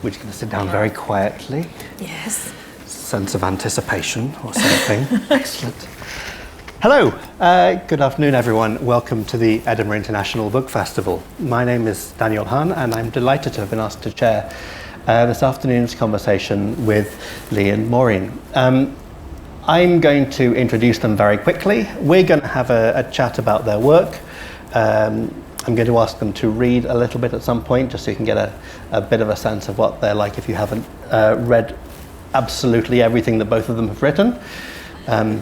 We're just going to sit down very quietly. Yes. Sense of anticipation or something. Excellent. Hello. Good afternoon, everyone. Welcome to the Edinburgh International Book Festival. My name is Daniel Hahn, and I'm delighted to have been asked to chair this afternoon's conversation with Leigh and Maureen. I'm going to introduce them very quickly. We're going to have a chat about their work. I'm going to ask them to read a little bit at some point, just so you can get a bit of a sense of what they're like if you haven't read absolutely everything that both of them have written,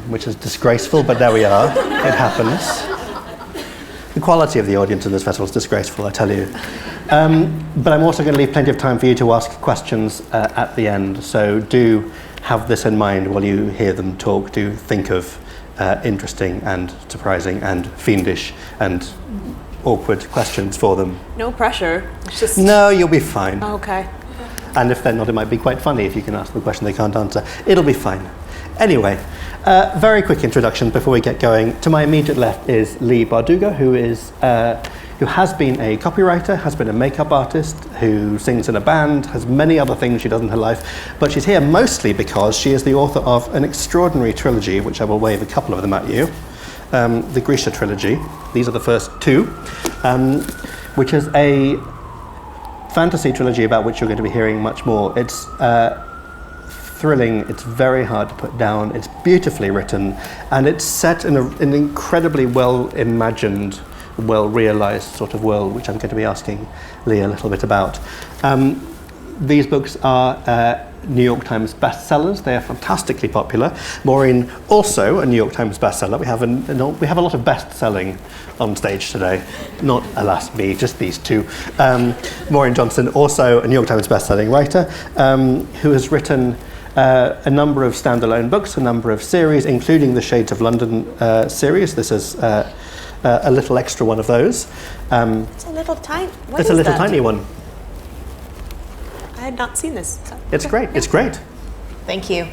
which is disgraceful, but there we are. It happens. The quality of the audience in this festival is disgraceful, I tell you. But I'm also going to leave plenty of time for you to ask questions at the end, so do have this in mind while you hear them talk. Do think of interesting and surprising and fiendish and awkward questions for them. No pressure. It's just... No, you'll be fine. Oh, okay. And if they're not, it might be quite funny if you can ask them a question they can't answer. It'll be fine. Anyway, very quick introduction before we get going. To my immediate left is Leigh Bardugo, who has been a copywriter, has been a makeup artist, who sings in a band, has many other things she does in her life, but she's here mostly because she is the author of an extraordinary trilogy, which I will wave a couple of them at you. The Grisha Trilogy. These are the first two, which is a fantasy trilogy about which you're going to be hearing much more. It's thrilling, it's very hard to put down, it's beautifully written, and it's set in an incredibly well-imagined, well-realised sort of world, which I'm going to be asking Leigh a little bit about. These books are New York Times bestsellers. They are fantastically popular. Maureen, also a New York Times bestseller. We have a lot of best-selling on stage today. Not, alas, me, just these two. Maureen Johnson, also a New York Times bestselling writer, who has written a number of standalone books, a number of series, including the Shades of London series. This is a little extra one of those. It's a little tiny. It's a little tiny one. I had not seen this. So. It's great. It's great. Thank you.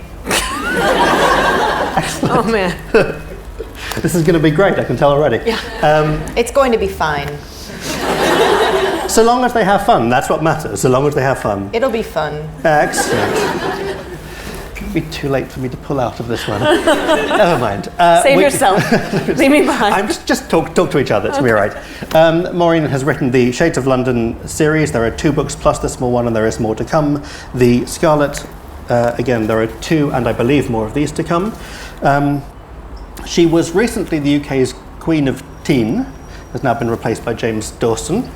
Oh man. This is going to be great. I can tell already. Yeah. It's going to be fine. So long as they have fun, that's what matters. So long as they have fun. It'll be fun. Excellent. It could be too late for me to pull out of this one. Never mind. Save yourself. Leave me behind. I'm just talk to each other. It's going to be all right. Maureen has written the Shades of London series. There are 2 books plus the small one, and there is more to come. The Scarlet, again, there are 2, and I believe more of these to come. She was recently the UK's Queen of Teen. Has now been replaced by James Dawson.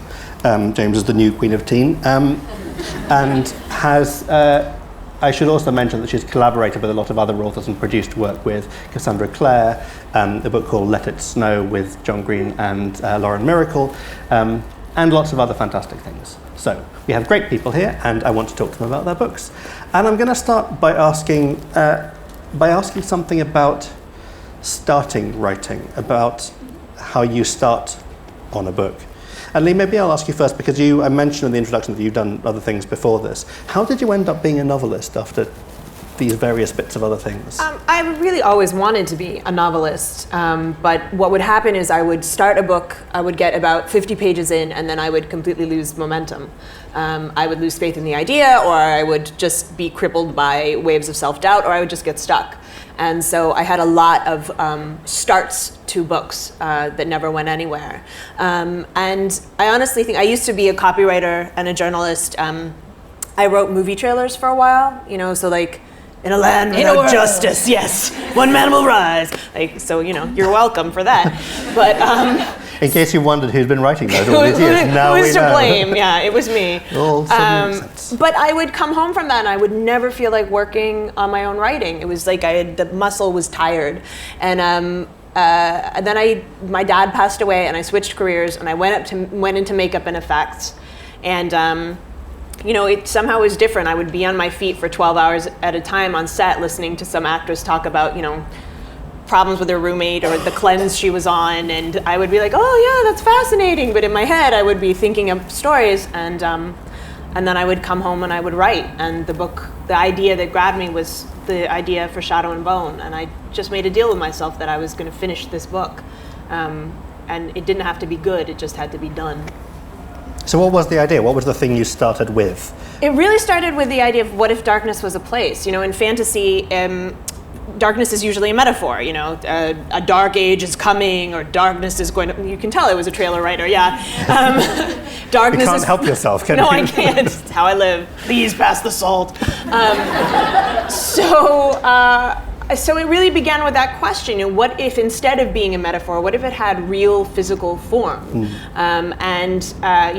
James is the new Queen of Teen. And has... I should also mention that she's collaborated with a lot of other authors and produced work with Cassandra Clare, a book called Let It Snow with John Green and Lauren Miracle, and lots of other fantastic things. So we have great people here, and I want to talk to them about their books. And I'm going to start by asking something about starting writing, about how you start on a book. And Leigh, maybe I'll ask you first, because I mentioned in the introduction that you've done other things before this. How did you end up being a novelist after these various bits of other things? I really always wanted to be a novelist, but what would happen is I would start a book, I would get about 50 pages in, and then I would completely lose momentum. I would lose faith in the idea, or I would just be crippled by waves of self-doubt, or I would just get stuck. And so I had a lot of starts to books that never went anywhere. And I honestly think, I used to be a copywriter and a journalist. I wrote movie trailers for a while, so like, in a land without justice, yes, one man will rise. Like, so, you're welcome for that. But in case you wondered who's been writing those all these years, now we know. Who's to blame? Yeah, it was me. All suddenly makes sense. But I would come home from that and I would never feel like working on my own writing. It was like the muscle was tired. And then my dad passed away and I switched careers and I went into makeup and effects. And it somehow was different. I would be on my feet for 12 hours at a time on set listening to some actress talk about, problems with her roommate or the cleanse she was on, and I would be like, oh yeah, that's fascinating, but in my head I would be thinking of stories, and then I would come home and I would write, and the idea that grabbed me was the idea for Shadow and Bone, and I just made a deal with myself that I was going to finish this book, and it didn't have to be good, it just had to be done. So what was the idea? What was the thing you started with? It really started with the idea of what if darkness was a place? You know, in fantasy, darkness is usually a metaphor. You know, a dark age is coming, or darkness is going to. You can tell I was a trailer writer. Yeah, darkness. You can't help yourself, can you? No, I can't. It's how I live. Please pass the salt. So it really began with that question, you know, what if instead of being a metaphor, what if it had real physical form? You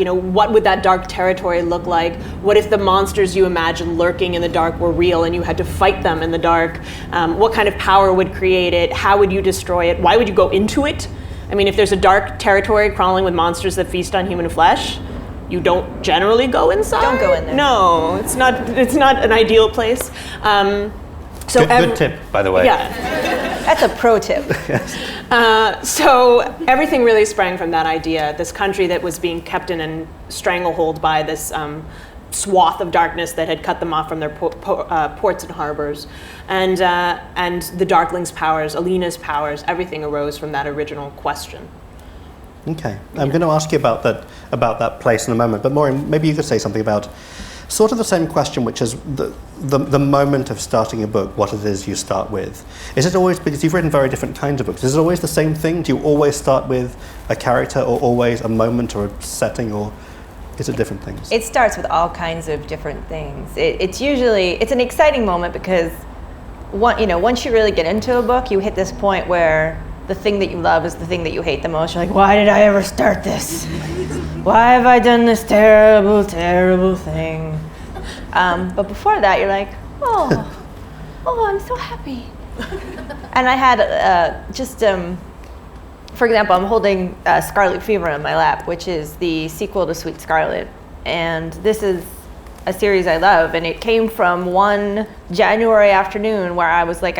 know, what would that dark territory look like? What if the monsters you imagine lurking in the dark were real and you had to fight them in the dark? What kind of power would create it? How would you destroy it? Why would you go into it? I mean, if there's a dark territory crawling with monsters that feast on human flesh, you don't generally go inside. Don't go in there. No, it's not an ideal place. So good tip, by the way. Yeah. That's a pro tip. So everything really sprang from that idea, this country that was being kept in a stranglehold by this swath of darkness that had cut them off from their ports and harbors. And the Darkling's powers, Alina's powers, everything arose from that original question. Okay, I'm going to ask you about that place in a moment, but Maureen, maybe you could say something about sort of the same question, which is the moment of starting a book, what it is you start with. Is it always, because you've written very different kinds of books, is it always the same thing? Do you always start with a character, or always a moment or a setting, or is it different things? It starts with all kinds of different things. It's an exciting moment because once you really get into a book, you hit this point where the thing that you love is the thing that you hate the most. You're like, why did I ever start this? Why have I done this terrible, terrible thing? But before that, you're like, oh, I'm so happy. And I had for example, I'm holding Scarlet Fever in my lap, which is the sequel to Sweet Scarlet. And this is a series I love. And it came from one January afternoon where I was like,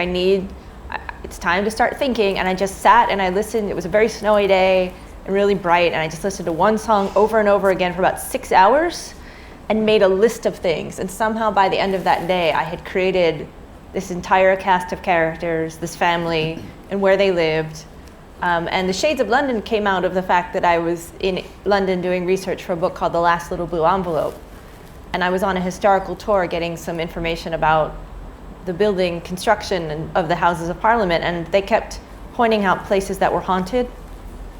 it's time to start thinking. And I just sat and I listened. It was a very snowy day and really bright. And I just listened to one song over and over again for about 6 hours and made a list of things. And somehow by the end of that day, I had created this entire cast of characters, this family, and where they lived. And The Shades of London came out of the fact that I was in London doing research for a book called The Last Little Blue Envelope. And I was on a historical tour getting some information about the building construction of the Houses of Parliament, and they kept pointing out places that were haunted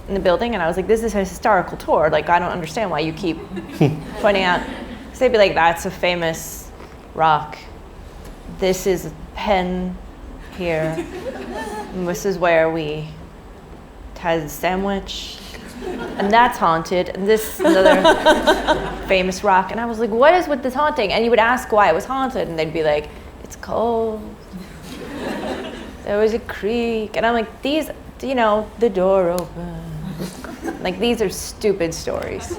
in the building, and I was like, this is a historical tour. Like, I don't understand why you keep pointing out. So they'd be like, that's a famous rock. This is a pen here. And this is where we had a sandwich. And that's haunted. And this is another famous rock. And I was like, what is with this haunting? And you would ask why it was haunted, and they'd be like, it's cold. There was a creak. And I'm like, these, the door open. Like, these are stupid stories.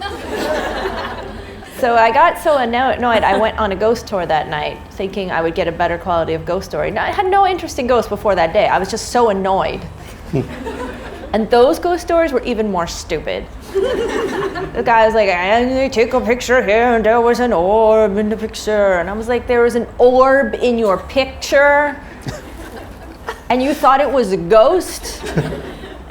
So I got so annoyed, I went on a ghost tour that night thinking I would get a better quality of ghost story. Now, I had no interest in ghosts before that day. I was just so annoyed. And those ghost stories were even more stupid. The guy was like, and they took a picture here and there was an orb in the picture. And I was like, there was an orb in your picture? And you thought it was a ghost?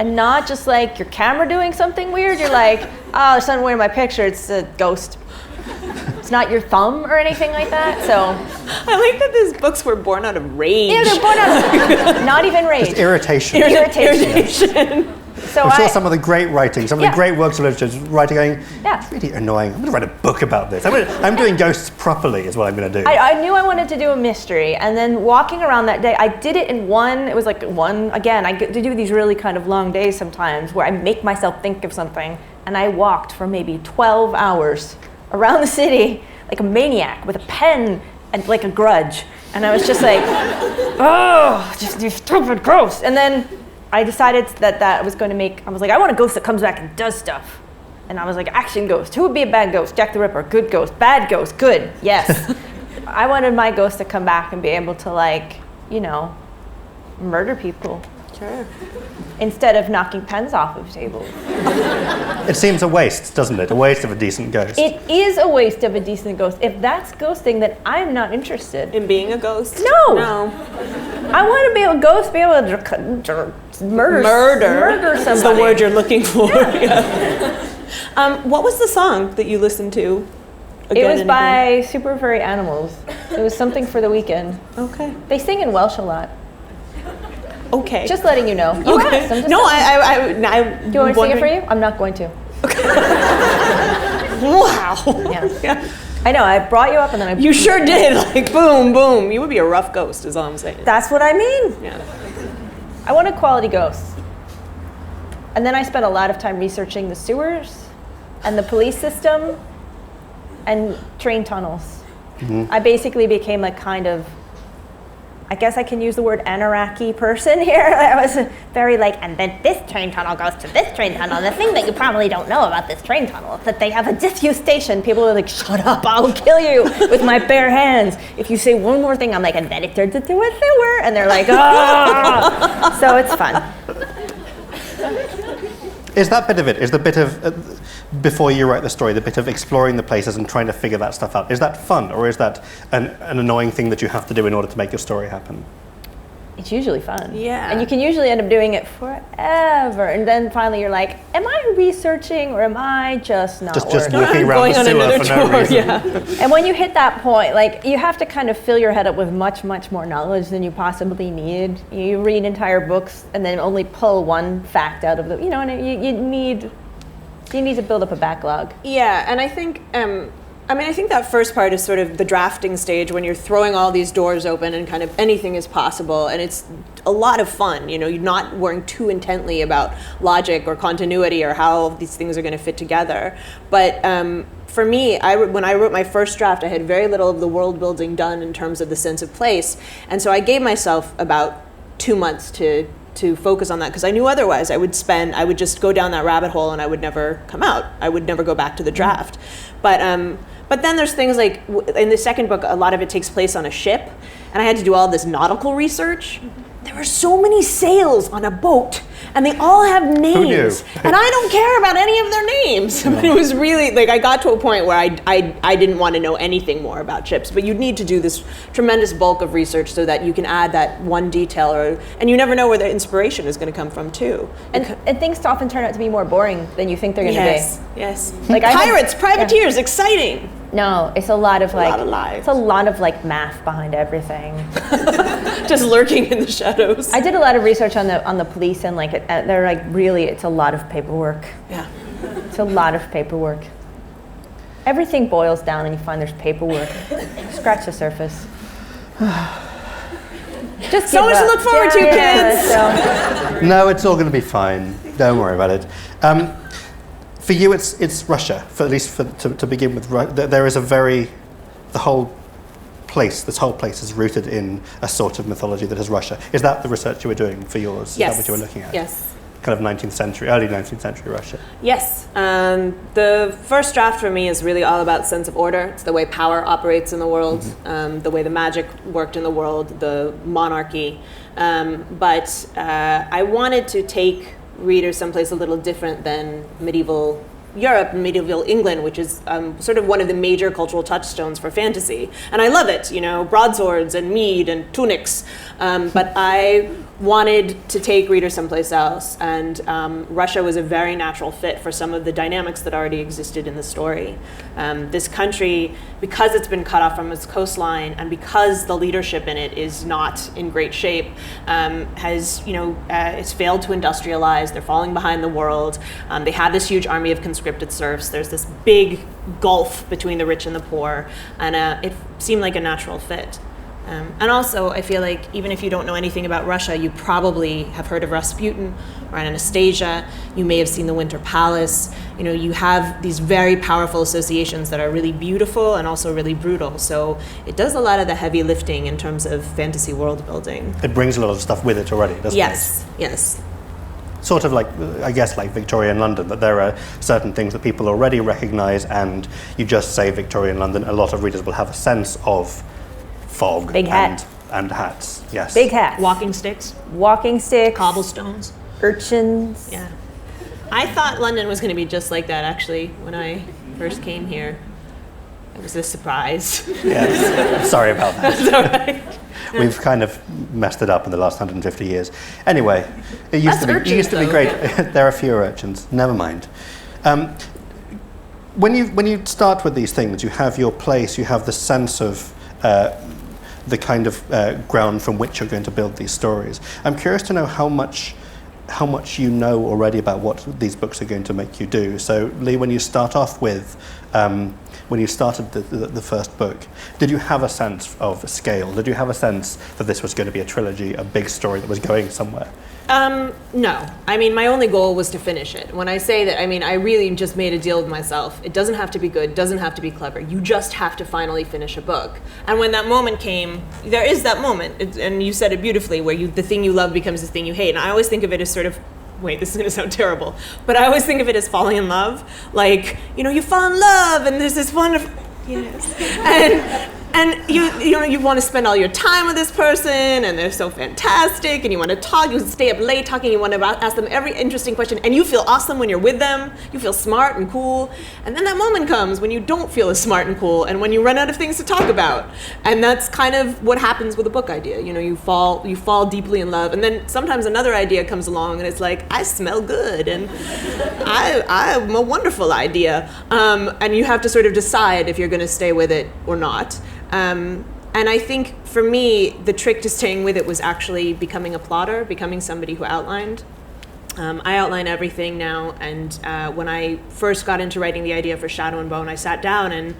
And not just like your camera doing something weird? You're like, oh, there's something weird in my picture, it's a ghost. It's not your thumb or anything like that, so. I like that these books were born out of rage. Yeah, they're born out of, not even rage. Just irritation. Irritation. So I'm sure some of the great writing, some of the great works of literature, writing going, yeah, it's really annoying. I'm going to write a book about this. I'm doing ghosts properly is what I'm going to do. I knew I wanted to do a mystery, and then walking around that day, I did it in again, I get to do these really kind of long days sometimes where I make myself think of something, and I walked for maybe 12 hours around the city like a maniac with a pen and like a grudge. And I was just like, oh, just you stupid ghost. And then I decided that was going to I was like, I want a ghost that comes back and does stuff. And I was like, action ghost. Who would be a bad ghost? Jack the Ripper. Good ghost. Bad ghost. Good. Yes. I wanted my ghost to come back and be able to murder people. Sure. Instead of knocking pens off of tables. It seems a waste, doesn't it? A waste of a decent ghost. It is a waste of a decent ghost. If that's ghosting, then I'm not interested. In being a ghost? No. I want to be a ghost, be able to murder somebody. That's the word you're looking for. Yeah. What was the song that you listened to? It was by Super Furry Animals. It was something for the weekend. Okay. They sing in Welsh a lot. Okay. Just letting you know. You okay. asked, No, I do you want me to sing it for you? I'm not going to. Wow. Yeah. I know, I brought you up and then I... You sure did. Like, boom, boom. You would be a rough ghost, is all I'm saying. That's what I mean. Yeah. I wanted quality ghosts. And then I spent a lot of time researching the sewers and the police system and train tunnels. I basically became a kind of, I guess I can use the word anarchy person here. I was very like, and then this train tunnel goes to this train tunnel. The thing that you probably don't know about this train tunnel is that they have a disused station. People are like, shut up, I'll kill you with my bare hands. If you say one more thing, I'm like, and then it turns into a sewer. And they're like, oh. So it's fun. Is that bit of it, is the bit of, before you write the story, the bit of exploring the places and trying to figure that stuff out, is that fun, or is that an annoying thing that you have to do in order to make your story happen? It's usually fun. Yeah. And you can usually end up doing it forever. And then finally you're like, am I researching or am I just not Just working? walking around the sewer for no reason. Yeah. And when you hit that point, like, you have to kind of fill your head up with much, much more knowledge than you possibly need. You read entire books and then only pull one fact out of them. You know, and you need to build up a backlog. Yeah, and I think, I think that first part is sort of the drafting stage when you're throwing all these doors open and kind of anything is possible, and it's a lot of fun. You know, you're not worrying too intently about logic or continuity or how these things are going to fit together. But for me, when I wrote my first draft, I had very little of the world building done in terms of the sense of place, and so I gave myself about 2 months to focus on that, because I knew otherwise I would just go down that rabbit hole and I would never come out. I would never go back to the draft. But then there's things like, in the second book, a lot of it takes place on a ship, and I had to do all this nautical research. There were so many sails on a boat, and they all have names. Who knew? And I don't care about any of their names. No. But it was really, like, I got to a point where I didn't want to know anything more about ships. But you need to do this tremendous bulk of research so that you can add that one detail, and you never know where the inspiration is going to come from, too. And things often turn out to be more boring than you think they're going to be. Yes. Like Pirates, privateers, exciting. No, it's a lot of like, lives. it's a lot of like math behind everything. Just lurking in the shadows. I did a lot of research on the police, and like they're like, really, it's a lot of paperwork. Yeah. It's a lot of paperwork. Everything boils down and you find there's paperwork. Scratch the surface. Just So much to look forward to, kids. So. No, it's all going to be fine. Don't worry about it. For you, it's Russia. For at least to begin with, there is this whole place is rooted in a sort of mythology that is Russia. Is that the research you were doing for yours? Yes. Is that what you were looking at? Yes. Kind of 19th century, early 19th century Russia. Yes. The first draft for me is really all about sense of order. It's the way power operates in the world, the way the magic worked in the world, the monarchy. But I wanted to take readers someplace a little different than medieval Europe and medieval England, which is sort of one of the major cultural touchstones for fantasy. And I love it, you know, broadswords and mead and tunics. But I wanted to take readers someplace else, and Russia was a very natural fit for some of the dynamics that already existed in the story. This country, because it's been cut off from its coastline and because the leadership in it is not in great shape, it's failed to industrialize. They're falling behind the world. They have this huge army of conscripted serfs. There's this big gulf between the rich and the poor, and it seemed like a natural fit. And also, I feel like even if you don't know anything about Russia, you probably have heard of Rasputin or Anastasia. You may have seen the Winter Palace. You know, you have these very powerful associations that are really beautiful and also really brutal. So it does a lot of the heavy lifting in terms of fantasy world building. It brings a lot of stuff with it already, doesn't it? Yes. Sort of like, I guess, like Victorian London, that there are certain things that people already recognize, and you just say Victorian London, a lot of readers will have a sense of fog Big hat. and hats. Yes. Big hats. Walking sticks, cobblestones, urchins. Yeah. I thought London was going to be just like that, actually, when I first came here. It was a surprise. Yes. Sorry about that. That's all right. We've kind of messed it up in the last 150 years. Anyway, it used to be great. Yeah. There are fewer urchins. Never mind. when you start with these things, you have your place, you have the sense of the kind of ground from which you're going to build these stories. I'm curious to know how much you know already about what these books are going to make you do. So, Leigh, when you start off with, when you started the first book, did you have a sense of scale? Did you have a sense that this was going to be a trilogy, a big story that was going somewhere? No. I mean, my only goal was to finish it. When I say that, I mean, I really just made a deal with myself. It doesn't have to be good, doesn't have to be clever. You just have to finally finish a book. And when that moment came, there is that moment, and you said it beautifully, where the thing you love becomes the thing you hate. And I always think of it as sort of, wait, this is going to sound terrible, but I always think of it as falling in love. Like, you fall in love, and there's this wonderful, and you want to spend all your time with this person, and they're so fantastic, and you want to talk, you stay up late talking, you want to ask them every interesting question, and you feel awesome when you're with them, you feel smart and cool, and then that moment comes when you don't feel as smart and cool, and when you run out of things to talk about, and that's kind of what happens with a book idea. You fall deeply in love, and then sometimes another idea comes along, and it's like, I smell good, and I'm a wonderful idea, and you have to sort of decide if you're going to stay with it or not. And I think for me, the trick to staying with it was actually becoming a plotter, becoming somebody who outlined. I outline everything now, and when I first got into writing the idea for Shadow and Bone, I sat down and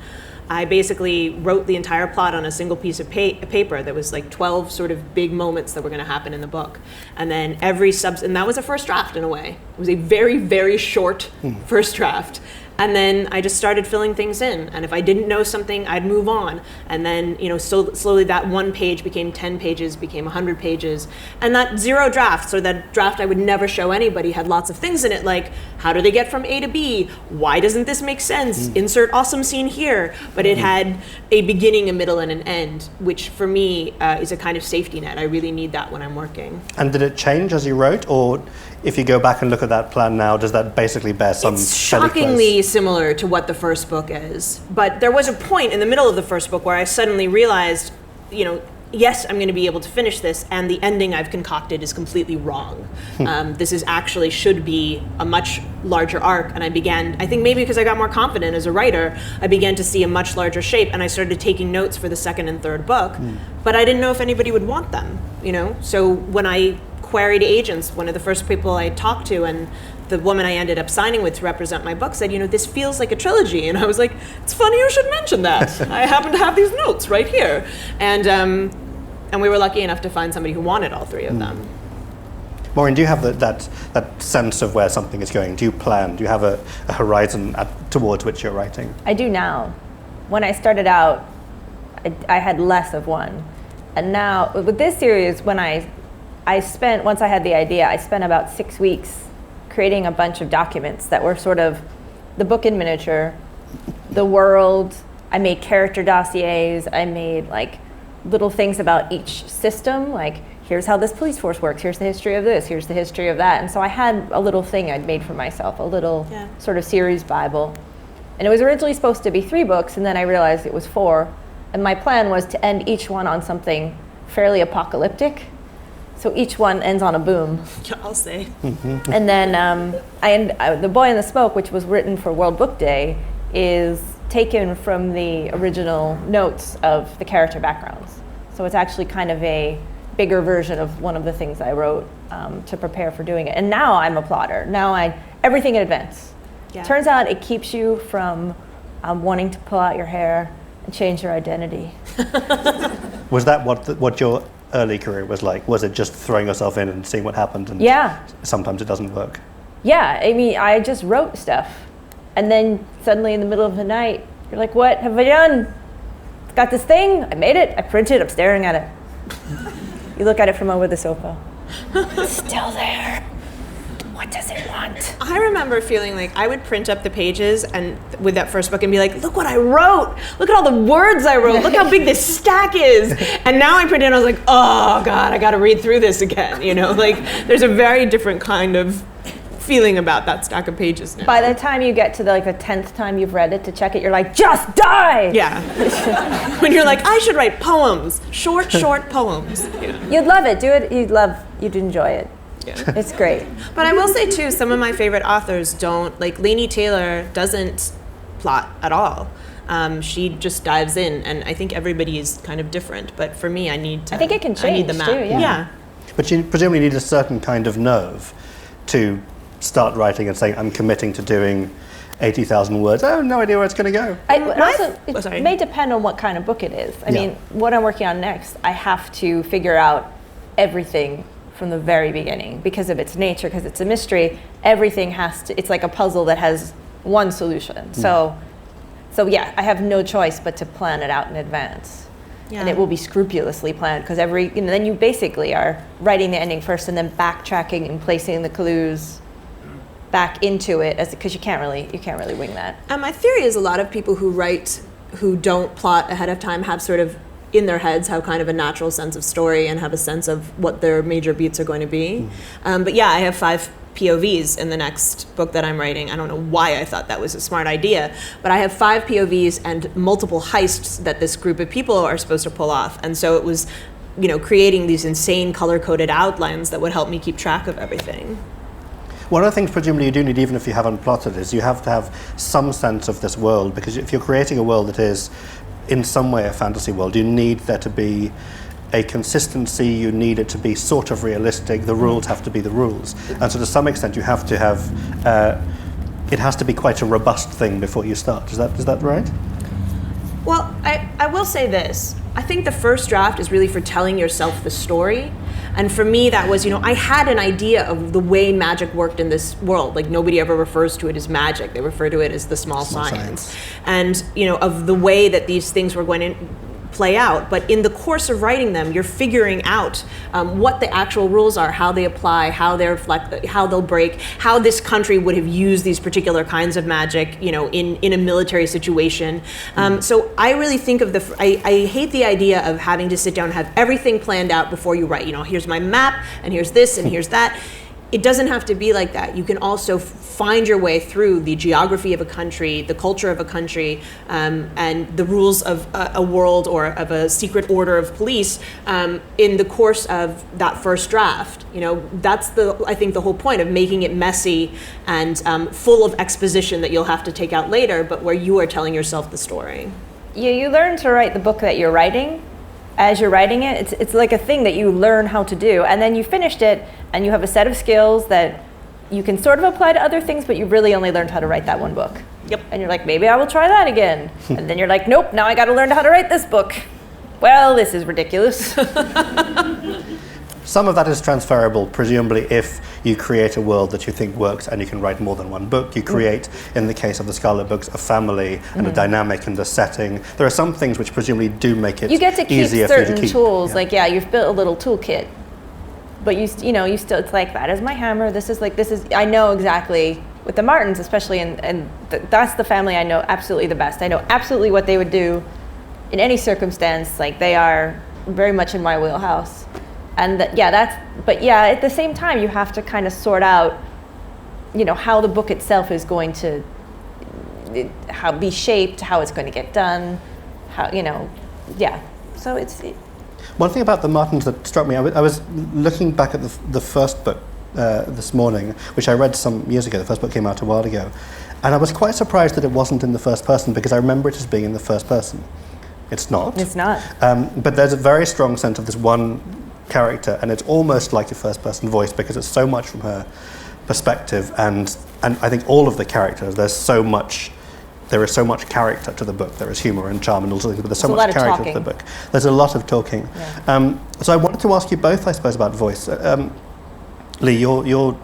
I basically wrote the entire plot on a single piece of paper. There was like 12 sort of big moments that were going to happen in the book. And then and that was a first draft in a way. It was a very, very short first draft. And then I just started filling things in. And if I didn't know something, I'd move on. And then, slowly that one page became 10 pages, became 100 pages. And that zero draft, so that draft I would never show anybody, had lots of things in it, like, how do they get from A to B? Why doesn't this make sense? Insert awesome scene here. But it had a beginning, a middle, and an end, which for me is a kind of safety net. I really need that when I'm working. And did it change as you wrote? Or if you go back and look at that plan now, does that basically bear some It's shockingly similar to what the first book is. But there was a point in the middle of the first book where I suddenly realized, yes, I'm going to be able to finish this, and the ending I've concocted is completely wrong. This should be a much larger arc, and I think maybe because I got more confident as a writer, I began to see a much larger shape, and I started taking notes for the second and third book, but I didn't know if anybody would want them, So when I queried agents, one of the first people I talked to, and the woman I ended up signing with to represent my book said, this feels like a trilogy. And I was like, it's funny you should mention that. I happen to have these notes right here. And we were lucky enough to find somebody who wanted all three of them. Maureen, do you have that sense of where something is going? Do you plan? Do you have a horizon towards which you're writing? I do now. When I started out, I had less of one. And now, with this series, once I had the idea, I spent about 6 weeks creating a bunch of documents that were sort of the book in miniature, the world. I made character dossiers. I made like little things about each system, like here's how this police force works, here's the history of this, here's the history of that. And so I had a little thing I'd made for myself, a little sort of series Bible. And it was originally supposed to be 3 books, and then I realized it was 4. And my plan was to end each one on something fairly apocalyptic. So each one ends on a boom. I'll say. And then The Boy in the Smoke, which was written for World Book Day, is taken from the original notes of the character backgrounds. So it's actually kind of a bigger version of one of the things I wrote to prepare for doing it. And now I'm a plotter. Now everything in advance. Yeah. Turns out it keeps you from wanting to pull out your hair and change your identity. Was that what your early career was like? Was it just throwing yourself in and seeing what happened? And sometimes it doesn't work. Yeah, I mean, I just wrote stuff. And then suddenly in the middle of the night, you're like, what have I done? Got this thing, I made it, I printed, I'm staring at it. You look at it from over the sofa. It's still there. What does it want? I remember feeling like I would print up the pages and with that first book and be like, look what I wrote. Look at all the words I wrote. Look how big this stack is. And now I print it and I was like, oh God, I got to read through this again. Like there's a very different kind of feeling about that stack of pages now. By the time you get to the 10th time you've read it to check it, you're like, just die! Yeah. When you're like, I should write poems. Short poems. You'd love it. Do it. You'd enjoy it. Yeah. It's great. But I will say too, some of my favorite authors don't, like Laini Taylor doesn't plot at all. She just dives in, and I think everybody is kind of different. But for me, I think it can change. I need the map. Too, yeah. But you presumably need a certain kind of nerve to start writing and saying, I'm committing to doing 80,000 words. I have no idea where it's going to go. It may depend on what kind of book it is. I mean, what I'm working on next, I have to figure out everything from the very beginning because of its nature, because it's a mystery. Everything it's like a puzzle that has one solution. So yeah, I have no choice but to plan it out in advance. Yeah. And it will be scrupulously planned because then you basically are writing the ending first and then backtracking and placing the clues back into it, because you can't really wing that. My theory is a lot of people who don't plot ahead of time have sort of in their heads have kind of a natural sense of story and have a sense of what their major beats are going to be. But yeah, I have 5 POVs in the next book that I'm writing. I don't know why I thought that was a smart idea, but I have 5 POVs and multiple heists that this group of people are supposed to pull off. And so it was, creating these insane color-coded outlines that would help me keep track of everything. One of the things presumably you do need, even if you haven't plotted, is you have to have some sense of this world, because if you're creating a world that is in some way a fantasy world, you need there to be a consistency, you need it to be sort of realistic, the rules have to be the rules. And so to some extent you have to have, it has to be quite a robust thing before you start. Is that right? Well, I will say this. I think the first draft is really for telling yourself the story. And for me, that was, I had an idea of the way magic worked in this world. Like, nobody ever refers to it as magic. They refer to it as the small science. And, of the way that these things were going to play out. But in the course of writing them, you're figuring out what the actual rules are, how they apply, how they reflect, how they'll break, how this country would have used these particular kinds of magic, in a military situation. So I really think of I hate the idea of having to sit down and have everything planned out before you write. Here's my map, and here's this, and here's that. It doesn't have to be like that. You can also find your way through the geography of a country, the culture of a country, and the rules of a world or of a secret order of police in the course of that first draft. That's I think the whole point of making it messy and full of exposition that you'll have to take out later, but where you are telling yourself the story. Yeah, you learn to write the book that you're writing. As you're writing it, it's like a thing that you learn how to do, and then you finished it and you have a set of skills that you can sort of apply to other things, but you really only learned how to write that one book. Yep. And you're like, maybe I will try that again. And then you're like, nope, now I got to learn how to write this book. Well, this is ridiculous. Some of that is transferable, presumably, if you create a world that you think works and you can write more than one book. You create, in the case of the Scarlet books, a family and a dynamic and a setting. There are some things which presumably do make it easier for you to keep. You get to keep certain tools, you've built a little toolkit, but you still, it's like, that is my hammer, I know exactly, with the Martins especially, and that's the family I know absolutely the best. I know absolutely what they would do in any circumstance. They are very much in my wheelhouse. And at the same time, you have to kind of sort out, how the book itself is going to be shaped, how it's going to get done, So it's. One thing about the Martins that struck me, I was looking back at the first book this morning, which I read some years ago. The first book came out a while ago. And I was quite surprised that it wasn't in the first person, because I remember it as being in the first person. It's not. It's not. But there's a very strong sense of this one character, and it's almost like a first-person voice because it's so much from her perspective, and I think all of the characters, there is so much character to the book. There is humor and charm and all sorts of things, but there's so much character to the book. There's a lot of talking. Yeah. So I wanted to ask you both, I suppose, about voice. Leigh, your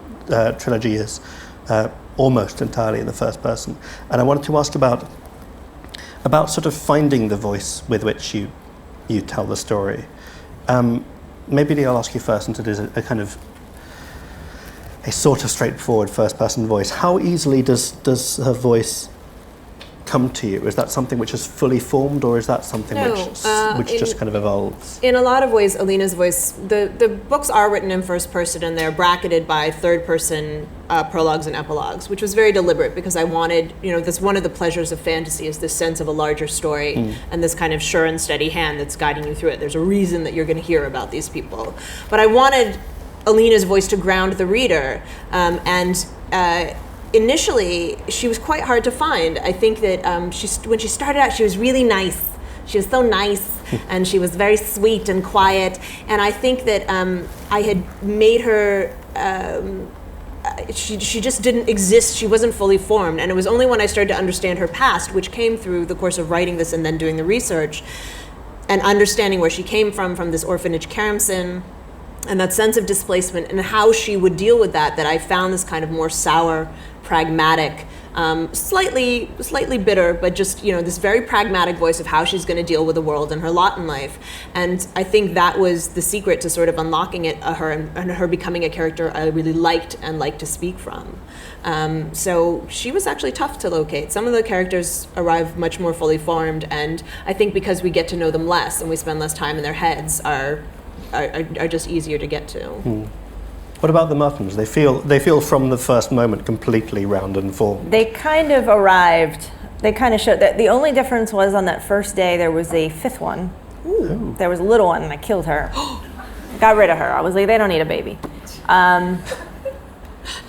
trilogy is almost entirely in the first person, and I wanted to ask about sort of finding the voice with which you tell the story. Maybe Leigh, I'll ask you first, since it is a kind of a sort of straightforward first-person voice. How easily does her voice come to you? Is that something which is fully formed, or is that something which just kind of evolves? In a lot of ways, Alina's voice, the books are written in first person, and they're bracketed by third-person prologues and epilogues, which was very deliberate, because I wanted, this one of the pleasures of fantasy is this sense of a larger story and this kind of sure and steady hand that's guiding you through it. There's a reason that you're going to hear about these people. But I wanted Alina's voice to ground the reader, and initially, she was quite hard to find. I think that when she started out, she was really nice. She was so nice, and she was very sweet and quiet. And I think that I had made her. She just didn't exist. She wasn't fully formed. And it was only when I started to understand her past, which came through the course of writing this and then doing the research, and understanding where she came from this orphanage Karamzin, and that sense of displacement and how she would deal with that I found this kind of more sour, pragmatic, slightly bitter, but just, this very pragmatic voice of how she's going to deal with the world and her lot in life. And I think that was the secret to sort of unlocking it, her and her becoming a character I really liked and liked to speak from. So she was actually tough to locate. Some of the characters arrive much more fully formed, and I think because we get to know them less and we spend less time in their heads, are just easier to get to. What about the Muttons? They feel from the first moment completely round and formed. They kind of arrived. They kind of showed that the only difference was on that first day there was a fifth one. Ooh. There was a little one and I killed her. Got rid of her. I was like, they don't need a baby.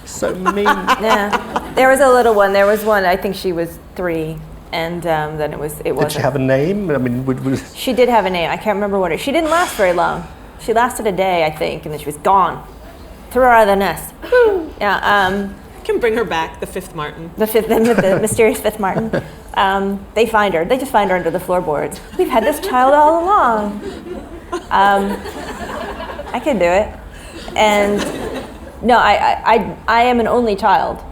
So mean. Yeah. There was a little one. There was one, I think she was 3. And then it wasn't. Did she have a name? I mean, She did have a name. I can't remember what she didn't last very long. She lasted a day, I think, and then she was gone. Threw her out of the nest. Yeah. Can bring her back, the fifth Martin. The mysterious fifth Martin. They find her. They just find her under the floorboards. We've had this child all along. I can do it. And no, I am an only child.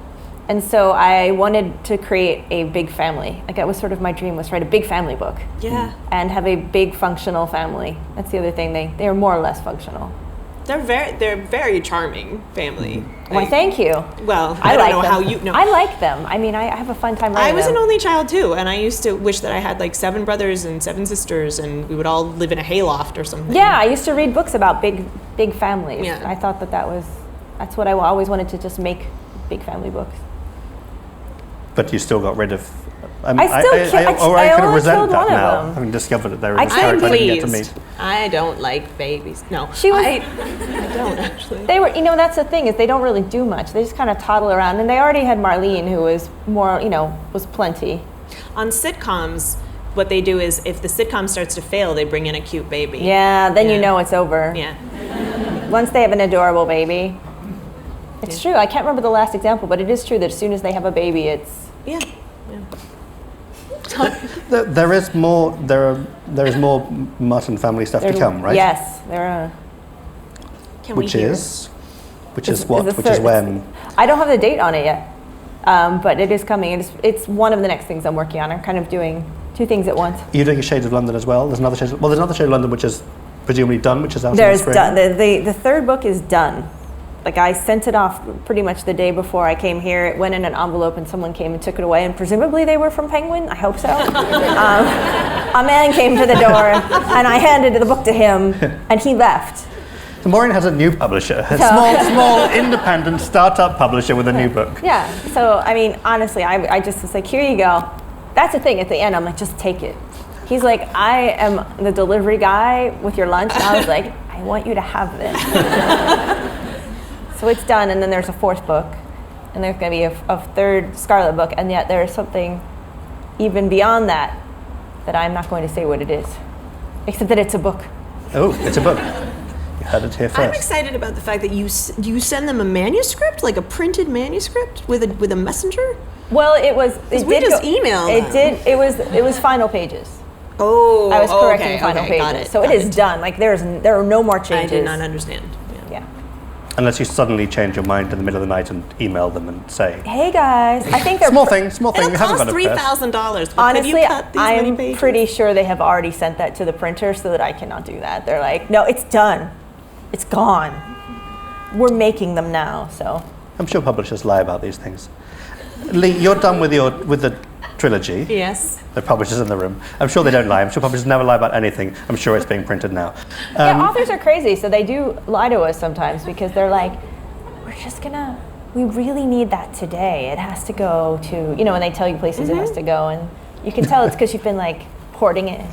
And so I wanted to create a big family. Like, that was sort of my dream, was to write a big family book. Yeah. And have a big functional family. That's the other thing. They are more or less functional. They're very charming family. Why, thank you. Well, I don't know how you know. I like them. I mean, I have a fun time writing I was them. an only child too, and I used to wish that I had like 7 brothers and 7 sisters, and we would all live in a hayloft or something. Yeah, I used to read books about big families. Yeah. I thought that's what I always wanted to just make, big family books. But you still got rid of. I kind of resent killed that one of now, them. having discovered that they were this I'm character I didn't get to pleased. meet. I don't like babies. No, I don't actually. They were, that's the thing, is they don't really do much. They just kind of toddle around, and they already had Marlene, who was more, was plenty. On sitcoms, what they do is if the sitcom starts to fail, they bring in a cute baby. Yeah, then you know it's over. Yeah. Once they have an adorable baby. It's true. I can't remember the last example, but it is true that as soon as they have a baby, it's... Yeah. There is more Mutton Family stuff to come, right? Yes, there are. Which is the third. When? I don't have the date on it yet, but it is coming. It's one of the next things I'm working on. I'm kind of doing 2 things at once. You're doing a Shades of London as well. There's another Shades of London which is presumably done, which is out in the There's spring. done. The third book is done. Like, I sent it off pretty much the day before I came here. It went in an envelope and someone came and took it away, and presumably they were from Penguin. I hope so. A man came to the door and I handed the book to him and he left. So Maureen has a new publisher, a small independent startup publisher with a new book. Yeah, so I mean, honestly, I just was like, here you go. That's the thing, at the end, I'm like, just take it. He's like, I am the delivery guy with your lunch. And I was like, I want you to have this. So it's done, and then there's a 4th book, and there's going to be a 3rd Scarlet book, and yet there's something even beyond that I'm not going to say what it is, except that it's a book. Oh, it's a book. You heard it here first. I'm excited about the fact that you send them a manuscript, like a printed manuscript with a messenger. Well, it was. We just emailed. It did. It was final pages. Oh, I was correcting final pages, got it, so it is done. Like, there are no more changes. I did not understand. Yeah. Unless you suddenly change your mind in the middle of the night and email them and say, hey guys, I think they're small thing. It'll You haven't cost got $3,000. Honestly, I'm pretty sure they have already sent that to the printer, so that I cannot do that. They're like, no, it's done. It's gone. We're making them now, so. I'm sure publishers lie about these things. Leigh, you're done with the trilogy. Yes. The publishers in the room. I'm sure they don't lie. I'm sure publishers never lie about anything. I'm sure it's being printed now. Yeah, authors are crazy, so they do lie to us sometimes, because they're like, we really need that today. It has to go to, when they tell you places it has to go, and you can tell it's because you've been like hoarding it.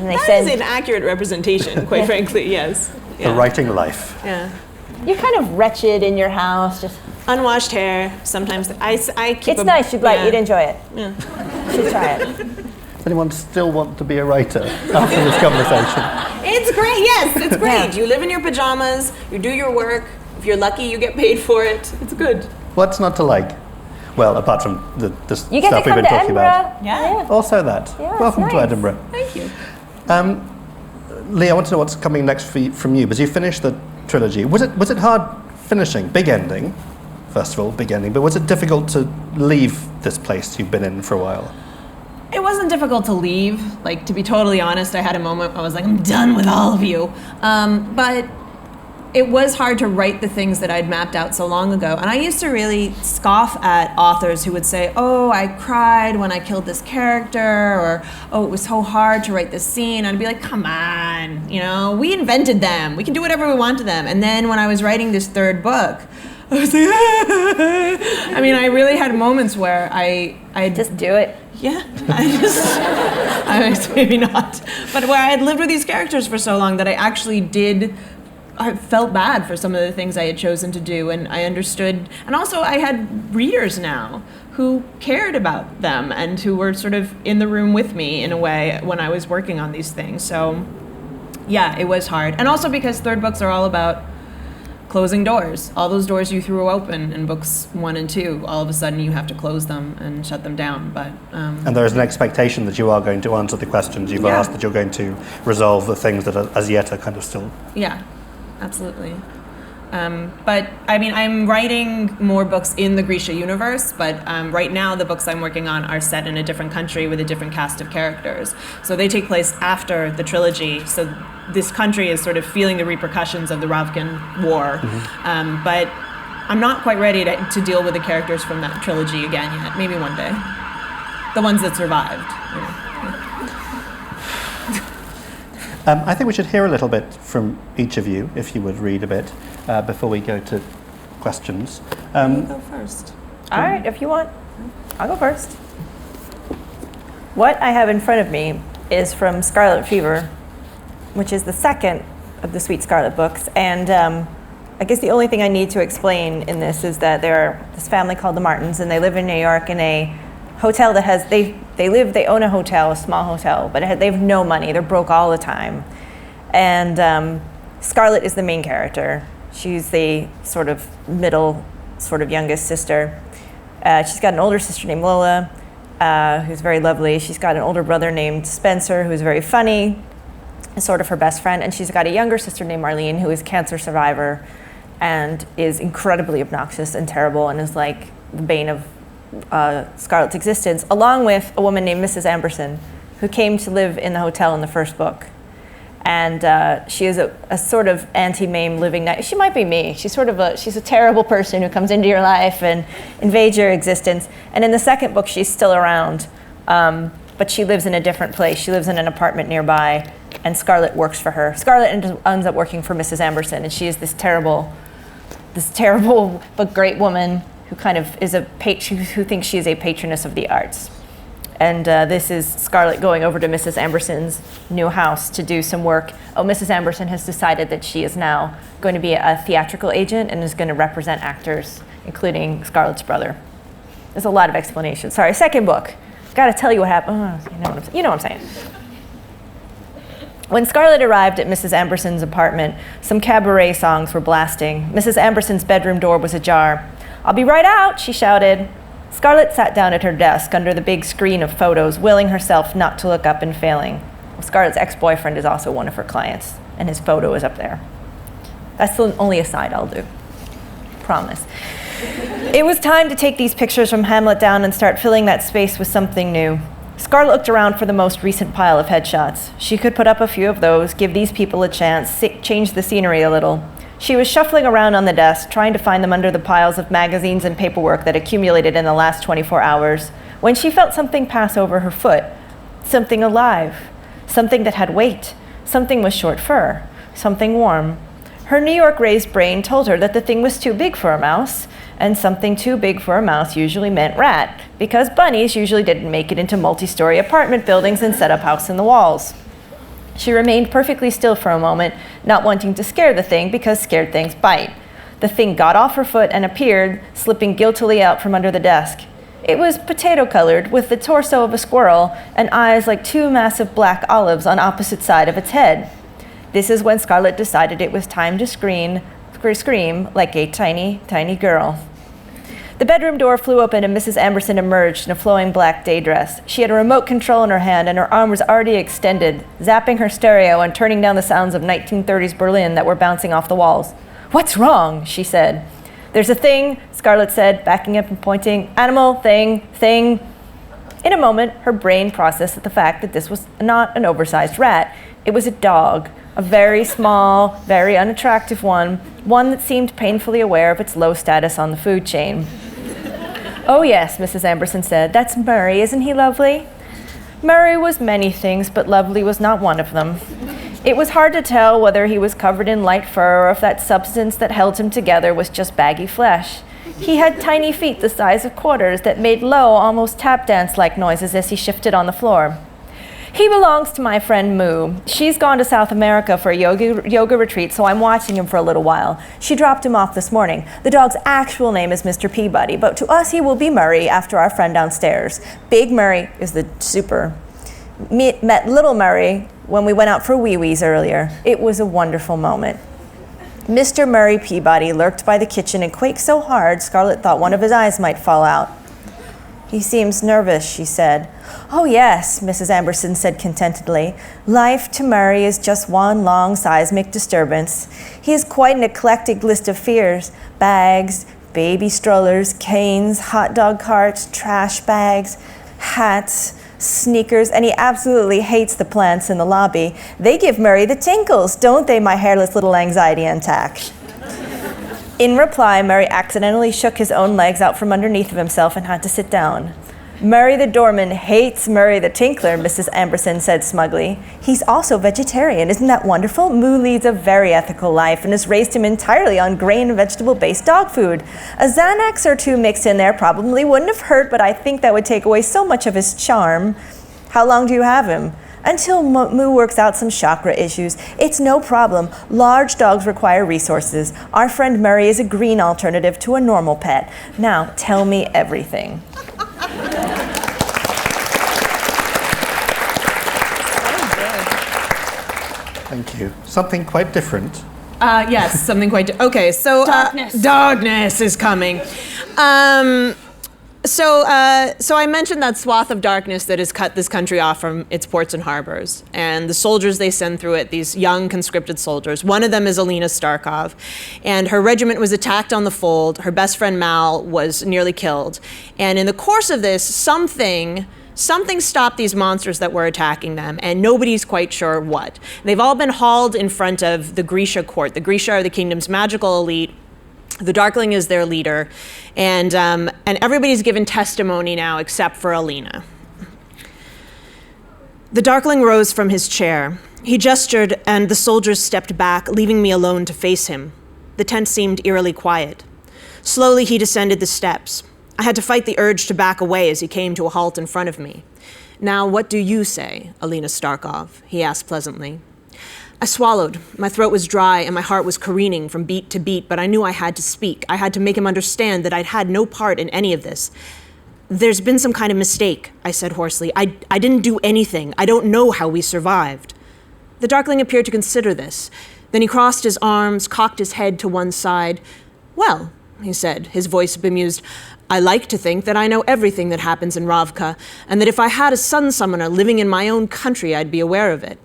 And they That is an accurate representation, quite frankly, yes. The writing life. Yeah. you're kind of wretched in your house, just Unwashed hair, sometimes. I keep it's nice, you'd enjoy it. Yeah. You should try it. Does anyone still want to be a writer after this conversation? It's great, yes, it's great. Yeah. You live in your pajamas, you do your work. If you're lucky, you get paid for it. It's good. What's not to like? Well, apart from the You get stuff to we've come been to talking Edinburgh. about. Yeah. Also that. Yeah, Welcome it's to nice. Edinburgh. Thank you. Leigh, I want to know what's coming next from you, because you finished the trilogy. Was it hard finishing? Big ending, first of all, big ending, but was it difficult to leave this place you've been in for a while? It wasn't difficult to leave. Like, to be totally honest, I had a moment I was like, I'm done with all of you. But it was hard to write the things that I'd mapped out so long ago. And I used to really scoff at authors who would say, oh, I cried when I killed this character, or, oh, it was so hard to write this scene. I'd be like, come on, we invented them. We can do whatever we want to them. And then when I was writing this third book, I was like, I mean, I really had moments where I Just do it. yeah, maybe not. But where I had lived with these characters for so long that I felt bad for some of the things I had chosen to do, and I understood. And also I had readers now who cared about them and who were sort of in the room with me in a way when I was working on these things. So yeah, it was hard. And also because third books are all about closing doors. All those doors you threw open in books 1 and 2, all of a sudden you have to close them and shut them down. But And there is an expectation that you are going to answer the questions you've asked, that you're going to resolve the things that are, as yet are kind of still... Yeah, absolutely. But I mean, I'm writing more books in the Grisha universe, but right now the books I'm working on are set in a different country with a different cast of characters. So they take place after the trilogy. So this country is sort of feeling the repercussions of the Ravkan War. Mm-hmm. But I'm not quite ready to deal with the characters from that trilogy again yet. Maybe one day. The ones that survived. I think we should hear a little bit from each of you, if you would read a bit, before we go to questions. You go first. All right, if you want, I'll go first. What I have in front of me is from Scarlet Fever, which is the second of the Sweet Scarlet books. And I guess the only thing I need to explain in this is that they're this family called the Martins, and they live in New York in a hotel that has, they own a hotel, a small hotel, but they have no money. They're broke all the time. And Scarlet is the main character. She's the sort of middle, sort of youngest sister. She's got an older sister named Lola, who's very lovely. She's got an older brother named Spencer, who's very funny, is sort of her best friend. And she's got a younger sister named Marlene, who is a cancer survivor and is incredibly obnoxious and terrible and is like the bane of Scarlet's existence, along with a woman named Mrs. Amberson, who came to live in the hotel in the first book. And she is a sort of anti-Mame living. She might be me. She's a terrible person who comes into your life and invades your existence. And in the second book, she's still around, but she lives in a different place. She lives in an apartment nearby, and Scarlet works for her. Scarlet ends up working for Mrs. Amberson, and she is this terrible but great woman who kind of is who thinks she is a patroness of the arts. And this is Scarlet going over to Mrs. Amberson's new house to do some work. Oh, Mrs. Amberson has decided that she is now going to be a theatrical agent and is going to represent actors, including Scarlet's brother. There's a lot of explanation. Sorry, second book. Got to tell you what happened. Oh, you know what I'm saying. When Scarlet arrived at Mrs. Amberson's apartment, some cabaret songs were blasting. Mrs. Amberson's bedroom door was ajar. "I'll be right out," she shouted. Scarlet sat down at her desk under the big screen of photos, willing herself not to look up and failing. Well, Scarlet's ex-boyfriend is also one of her clients, and his photo is up there. That's the only aside I'll do. Promise. It was time to take these pictures from Hamlet down and start filling that space with something new. Scarlet looked around for the most recent pile of headshots. She could put up a few of those, give these people a chance, change the scenery a little. She was shuffling around on the desk, trying to find them under the piles of magazines and paperwork that accumulated in the last 24 hours, when she felt something pass over her foot. Something alive. Something that had weight. Something with short fur. Something warm. Her New York-raised brain told her that the thing was too big for a mouse, and something too big for a mouse usually meant rat, because bunnies usually didn't make it into multi-story apartment buildings and set up house in the walls. She remained perfectly still for a moment, not wanting to scare the thing because scared things bite. The thing got off her foot and appeared, slipping guiltily out from under the desk. It was potato-colored, with the torso of a squirrel and eyes like two massive black olives on opposite side of its head. This is when Scarlet decided it was time to scream like a tiny, tiny girl. The bedroom door flew open and Mrs. Amberson emerged in a flowing black day dress. She had a remote control in her hand and her arm was already extended, zapping her stereo and turning down the sounds of 1930s Berlin that were bouncing off the walls. "What's wrong?" she said. "There's a thing," Scarlet said, backing up and pointing. "Animal, thing. In a moment, her brain processed the fact that this was not an oversized rat. It was a dog, a very small, very unattractive one that seemed painfully aware of its low status on the food chain. "Oh yes," Mrs. Amberson said, "that's Murray, isn't he lovely?" Murray was many things, but lovely was not one of them. It was hard to tell whether he was covered in light fur or if that substance that held him together was just baggy flesh. He had tiny feet the size of quarters that made low, almost tap dance-like noises as he shifted on the floor. "He belongs to my friend Moo. She's gone to South America for a yoga retreat, so I'm watching him for a little while. She dropped him off this morning. The dog's actual name is Mr. Peabody, but to us he will be Murray after our friend downstairs. Big Murray is the super. Met little Murray when we went out for wee-wees earlier. It was a wonderful moment." Mr. Murray Peabody lurked by the kitchen and quaked so hard Scarlet thought one of his eyes might fall out. "He seems nervous," she said. "Oh yes," Mrs. Amberson said contentedly. "Life to Murray is just one long seismic disturbance. He has quite an eclectic list of fears. Bags, baby strollers, canes, hot dog carts, trash bags, hats, sneakers, and he absolutely hates the plants in the lobby. They give Murray the tinkles, don't they, my hairless little anxiety intact?" In reply, Murray accidentally shook his own legs out from underneath of himself and had to sit down. "Murray the doorman hates Murray the tinkler," Mrs. Amberson said smugly. "He's also vegetarian. Isn't that wonderful? Moo leads a very ethical life and has raised him entirely on grain and vegetable-based dog food. A Xanax or two mixed in there probably wouldn't have hurt, but I think that would take away so much of his charm." "How long do you have him?" "Until Moo works out some chakra issues. It's no problem. Large dogs require resources. Our friend Murray is a green alternative to a normal pet. Now, tell me everything." Thank you. Something quite different. Yes, something quite. Okay, so darkness is coming. So I mentioned that swath of darkness that has cut this country off from its ports and harbors, and the soldiers they send through it, these young conscripted soldiers. One of them is Alina Starkov, and her regiment was attacked on the fold. Her best friend Mal was nearly killed, and in the course of this, something stopped these monsters that were attacking them, and nobody's quite sure what. They've all been hauled in front of the Grisha court. The Grisha are the kingdom's magical elite. The Darkling is their leader, and everybody's given testimony now except for Alina. The Darkling rose from his chair. He gestured, and the soldiers stepped back, leaving me alone to face him. The tent seemed eerily quiet. Slowly, he descended the steps. I had to fight the urge to back away as he came to a halt in front of me. "Now, what do you say, Alina Starkov?" he asked pleasantly. I swallowed. My throat was dry and my heart was careening from beat to beat, but I knew I had to speak. I had to make him understand that I'd had no part in any of this. "There's been some kind of mistake," I said hoarsely. I didn't do anything. I don't know how we survived." The Darkling appeared to consider this. Then he crossed his arms, cocked his head to one side. "Well," he said, his voice bemused, "I like to think that I know everything that happens in Ravka, and that if I had a sun summoner living in my own country, I'd be aware of it."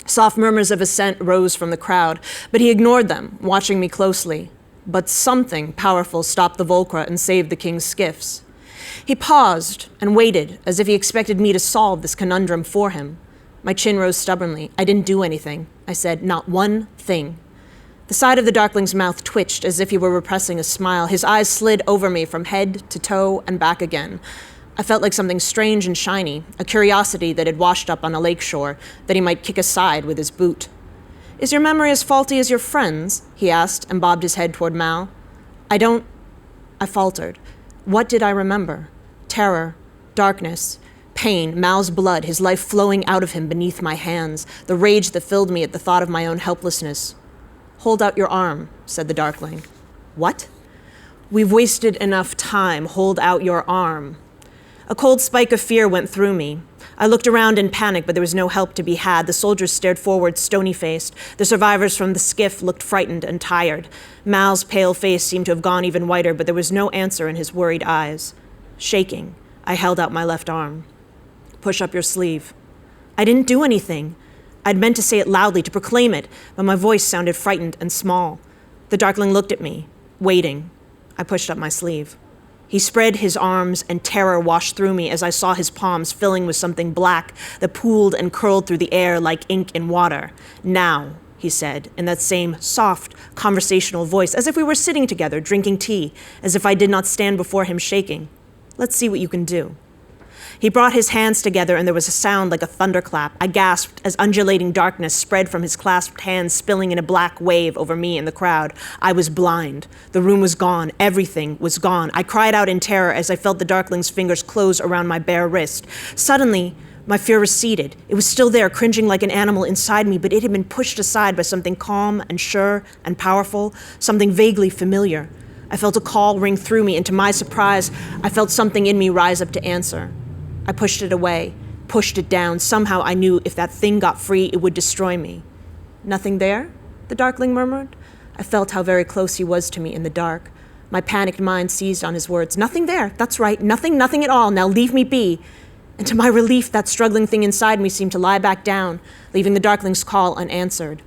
Soft murmurs of assent rose from the crowd, but he ignored them, watching me closely. But something powerful stopped the Volcra and saved the king's skiffs. He paused and waited, as if he expected me to solve this conundrum for him. My chin rose stubbornly. "I didn't do anything," I said, "not one thing." The side of the Darkling's mouth twitched as if he were repressing a smile. His eyes slid over me from head to toe and back again. I felt like something strange and shiny, a curiosity that had washed up on a lakeshore that he might kick aside with his boot. "Is your memory as faulty as your friend's?" he asked and bobbed his head toward Mal. I faltered. What did I remember? Terror, darkness, Pain, Mal's blood, his life flowing out of him beneath my hands, the rage that filled me at the thought of my own helplessness. "Hold out your arm," said the Darkling. "What?" "We've wasted enough time. Hold out your arm." A cold spike of fear went through me. I looked around in panic, but there was no help to be had. The soldiers stared forward, stony-faced. The survivors from the skiff looked frightened and tired. Mal's pale face seemed to have gone even whiter, but there was no answer in his worried eyes. Shaking, I held out my left arm. "Push up your sleeve." I didn't do anything. I'd meant to say it loudly, to proclaim it, but my voice sounded frightened and small. The Darkling looked at me, waiting. I pushed up my sleeve. He spread his arms, and terror washed through me as I saw his palms filling with something black that pooled and curled through the air like ink in water. "Now," he said, in that same soft, conversational voice, as if we were sitting together, drinking tea, as if I did not stand before him shaking. "Let's see what you can do." He brought his hands together, and there was a sound like a thunderclap. I gasped as undulating darkness spread from his clasped hands, spilling in a black wave over me and the crowd. I was blind. The room was gone. Everything was gone. I cried out in terror as I felt the Darkling's fingers close around my bare wrist. Suddenly, my fear receded. It was still there, cringing like an animal inside me, but it had been pushed aside by something calm and sure and powerful, something vaguely familiar. I felt a call ring through me, and to my surprise, I felt something in me rise up to answer. I pushed it away, pushed it down. Somehow I knew if that thing got free, it would destroy me. "Nothing there?" the Darkling murmured. I felt how very close he was to me in the dark. My panicked mind seized on his words. "Nothing there. That's right. Nothing at all. Now leave me be." And to my relief, that struggling thing inside me seemed to lie back down, leaving the Darkling's call unanswered.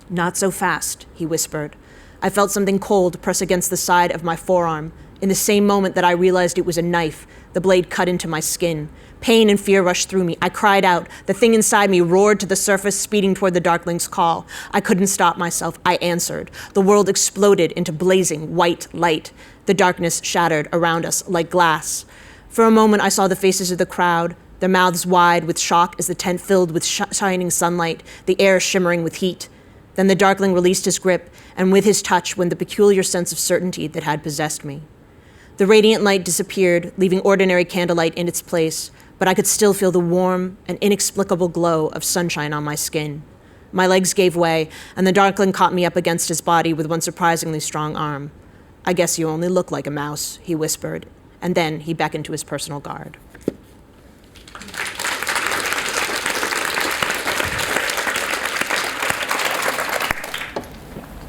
"Not so fast," he whispered. I felt something cold press against the side of my forearm. In the same moment that I realized it was a knife, the blade cut into my skin. Pain and fear rushed through me. I cried out. The thing inside me roared to the surface, speeding toward the Darkling's call. I couldn't stop myself. I answered. The world exploded into blazing white light. The darkness shattered around us like glass. For a moment, I saw the faces of the crowd, their mouths wide with shock as the tent filled with shining sunlight, the air shimmering with heat. Then the Darkling released his grip, and with his touch went the peculiar sense of certainty that had possessed me. The radiant light disappeared, leaving ordinary candlelight in its place, but I could still feel the warm and inexplicable glow of sunshine on my skin. My legs gave way, and the Darkling caught me up against his body with one surprisingly strong arm. "I guess you only look like a mouse," he whispered, and then he beckoned to his personal guard.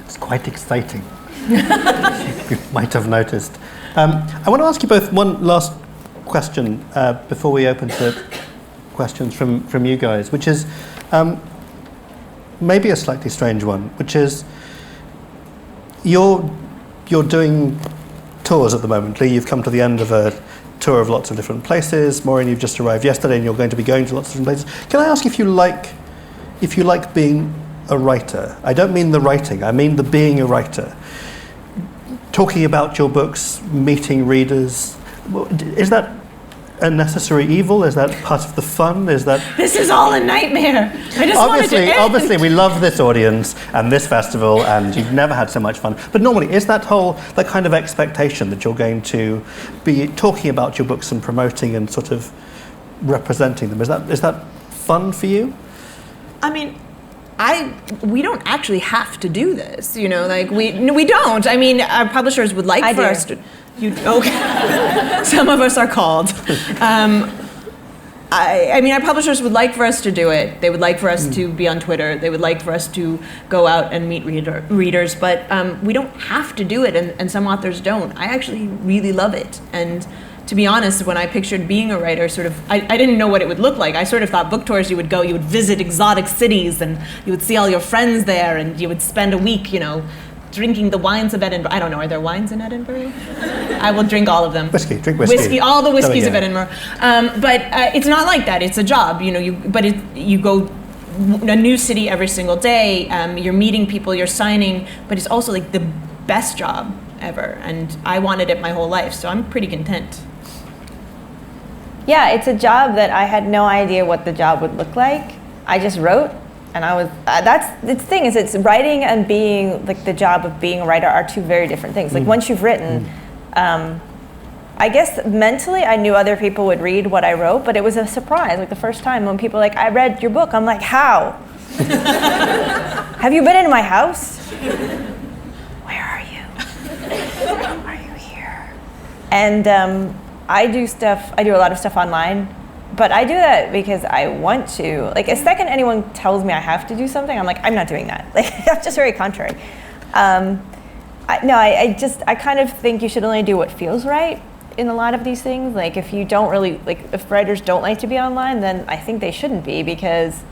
It's quite exciting. You might have noticed. I want to ask you both one last question before we open to questions from you guys, which is maybe a slightly strange one, which is you're doing tours at the moment. Leigh, you've come to the end of a tour of lots of different places. Maureen, you've just arrived yesterday, and you're going to be going to lots of different places. Can I ask if you like being a writer? I don't mean the writing. I mean the being a writer. Talking about your books, meeting readers, is that a necessary evil? Is that part of the fun? Is that... This is all a nightmare. I just wanted to end. Obviously, we love this audience and this festival, and you've never had so much fun. But normally, is that kind of expectation that you're going to be talking about your books and promoting and sort of representing them? Is that fun for you? I mean, we don't actually have to do this, we don't. I mean, our publishers would like for us to. Okay. Some of us are called. I mean, our publishers would like for us to do it. They would like for us to be on Twitter. They would like for us to go out and meet readers, but we don't have to do it, and some authors don't. I actually really love it, and to be honest, when I pictured being a writer, I didn't know what it would look like. I sort of thought book tours, you would go, you would visit exotic cities, and you would see all your friends there, and you would spend a week, drinking the wines of Edinburgh. I don't know, are there wines in Edinburgh? I will drink all of them. Drink whiskey. All the whiskeys of Edinburgh. But it's not like that. It's a job, you go a new city every single day. You're meeting people, you're signing, but it's also like the best job ever. And I wanted it my whole life, so I'm pretty content. Yeah, it's a job that I had no idea what the job would look like. I just wrote, and I was, that's the thing is, it's writing and being, like the job of being a writer are two very different things. Like once you've written, I guess mentally I knew other people would read what I wrote, but it was a surprise. Like the first time when people were like, I read your book, I'm like, how? Have you been in my house? Where are you? Are you here? And I do a lot of stuff online, but I do that because I want to. Like the second anyone tells me I have to do something, I'm like, I'm not doing that. Like I'm just very contrary. I kind of think you should only do what feels right in a lot of these things. Like if you don't really, like if writers don't like to be online, then I think they shouldn't be, because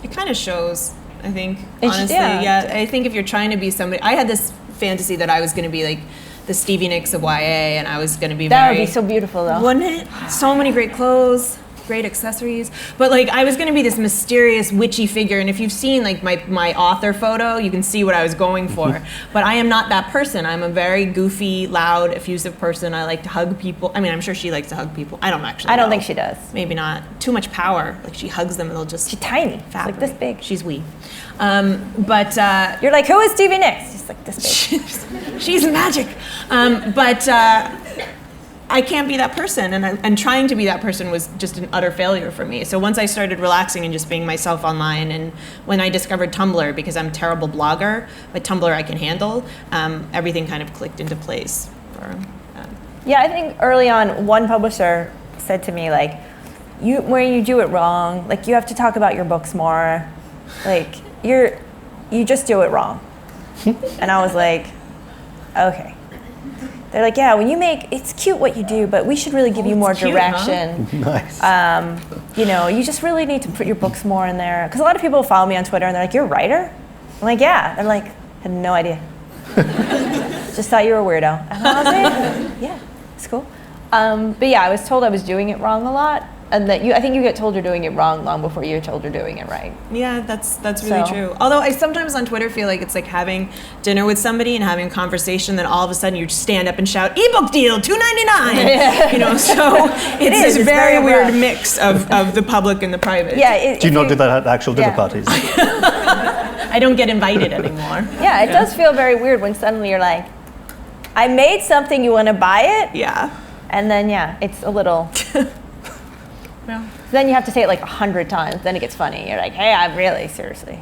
it kind of shows, I think, honestly. Yeah, I think if you're trying to be somebody, I had this fantasy that I was going to be like the Stevie Nicks of YA, and I was going to be that would be so beautiful though. Wouldn't it? So many great clothes, great accessories, but like I was going to be this mysterious witchy figure, and if you've seen like my author photo, you can see what I was going for. But I am not that person. I'm a very goofy, loud, effusive person. I like to hug people. I mean, I'm sure she likes to hug people. I don't know. Think she does. Maybe not. Too much power. Like she hugs them and they'll just... She's tiny. She's like this big. She's wee. But... You're like, who is Stevie Nicks? She's like this big. She's magic. But I can't be that person, and trying to be that person was just an utter failure for me. So once I started relaxing and just being myself online, and when I discovered Tumblr, because I'm a terrible blogger, but Tumblr I can handle, everything kind of clicked into place. Yeah, I think early on, one publisher said to me, like, when you do it wrong, like you have to talk about your books more, like you just do it wrong. And I was like, okay. They're like, yeah, when you make, it's cute what you do, but we should really give you more direction. Huh? Nice. You just really need to put your books more in there. Because a lot of people follow me on Twitter and they're like, you're a writer? I'm like, yeah. They're like, had no idea. Just thought you were a weirdo. And I was like, yeah, it's cool. But yeah, I was told I was doing it wrong a lot. And that I think you get told you're doing it wrong long before you're told you're doing it right. Yeah, that's really true. Although I sometimes on Twitter feel like it's like having dinner with somebody and having a conversation, then all of a sudden you just stand up and shout, ebook deal, $2.99. So it's this very weird mix of the public and the private. Yeah. Do you not do that at actual dinner parties? I don't get invited anymore. Yeah, it does feel very weird when suddenly you're like, I made something, you want to buy it? Yeah. And then, it's a little... Yeah. Then you have to say it like 100 times. Then it gets funny. You're like, hey, I'm really, seriously.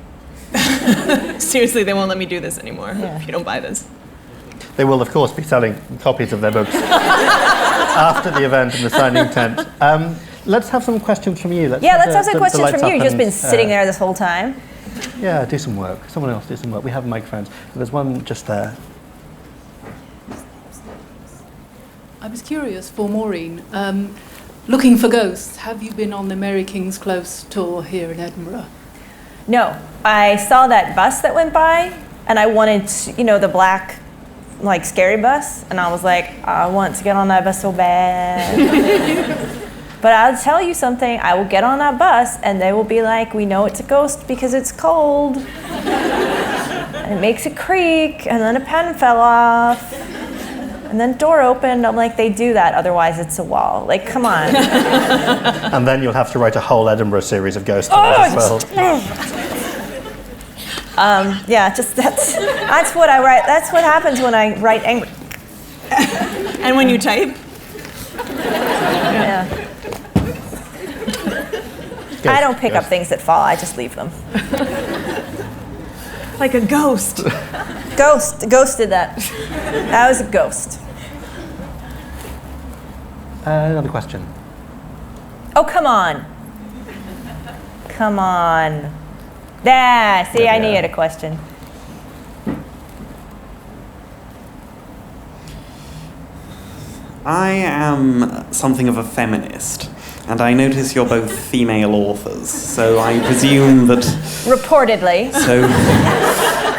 Seriously, they won't let me do this anymore if you don't buy this. They will, of course, be selling copies of their books after the event in the signing tent. Let's have some questions from you. Let's have some questions from you. You've just been sitting there this whole time. Yeah, do some work. Someone else do some work. We have microphones. There's one just there. I was curious for Maureen. Looking for Ghosts, have you been on the Mary King's Close tour here in Edinburgh? No. I saw that bus that went by, and I wanted to, the black, like, scary bus, and I was like, I want to get on that bus so bad. But I'll tell you something, I will get on that bus, and they will be like, we know it's a ghost because it's cold. And it makes a creak, and then a pen fell off. And then door opened, I'm like, they do that, otherwise it's a wall. Like, come on. And then you'll have to write a whole Edinburgh series of ghost stories as well. That's what I write. That's what happens when I write angry. And when you type? Yeah. I don't pick up things that fall, I just leave them. Like a ghost. Ghost did that. That was a ghost. Another question. Oh, come on. Come on. Yeah, see, I needed a question. I am something of a feminist, and I notice you're both female authors, so I presume that... Reportedly. So,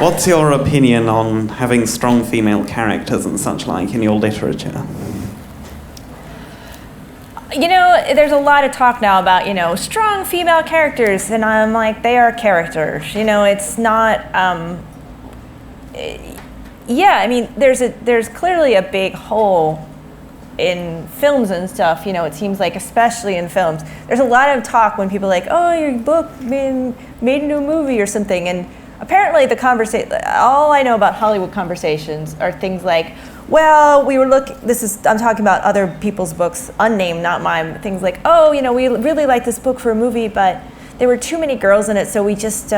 what's your opinion on having strong female characters and such like in your literature? There's a lot of talk now about, strong female characters, and I'm like, they are characters. It's not, there's clearly a big hole in films and stuff, it seems like, especially in films. There's a lot of talk when people are like, oh, your book been made into a movie or something, and apparently all I know about Hollywood conversations are things like, well, I'm talking about other people's books, unnamed, not mine, things like, oh, we really like this book for a movie, but there were too many girls in it, so we just,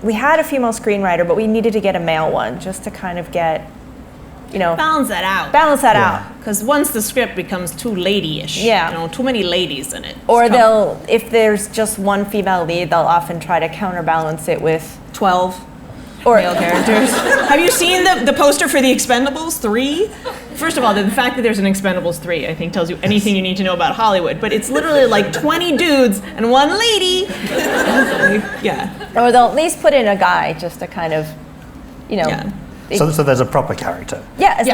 we had a female screenwriter, but we needed to get a male one just to kind of get, balance that out. Because once the script becomes too lady-ish, too many ladies in it. Or if there's just one female lead, they'll often try to counterbalance it with 12 male characters. Have you seen the poster for The Expendables 3? First of all, the fact that there's an Expendables 3, I think, tells you anything you need to know about Hollywood. But it's literally like 20 dudes and one lady. Yeah. Or they'll at least put in a guy just to kind of, Yeah. So there's a proper character. Yeah,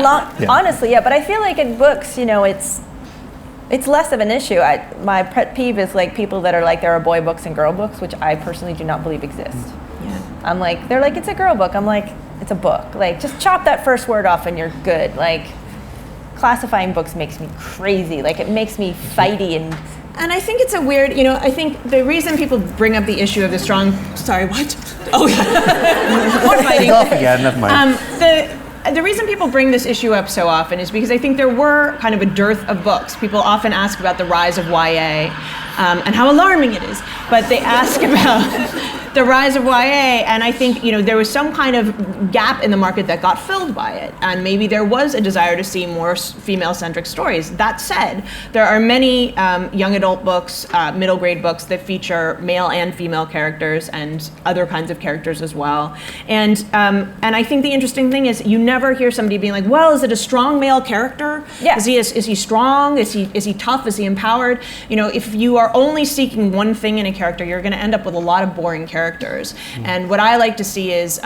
honestly, yeah. But I feel like in books, it's less of an issue. My pet peeve is like people that are like there are boy books and girl books, which I personally do not believe exist. Yeah. I'm like, they're like, it's a girl book. I'm like, it's a book. Like, just chop that first word off and you're good. Like, classifying books makes me crazy. Like, it makes me fighty And I think it's a weird, I think the reason people bring up the issue of the strong, sorry, what? Oh, more fighting. Off again, never mind. The reason people bring this issue up so often is because I think there were kind of a dearth of books. People often ask about the rise of YA and how alarming it is, but they ask about the rise of YA, and I think there was some kind of gap in the market that got filled by it, and maybe there was a desire to see more female-centric stories. That said, there are many young adult books, middle grade books that feature male and female characters and other kinds of characters as well. And I think the interesting thing is you never hear somebody being like, well, is it a strong male character? Yeah. Is he strong? Is he tough? Is he empowered? If you are only seeking one thing in a character, you're going to end up with a lot of boring characters. And what I like to see is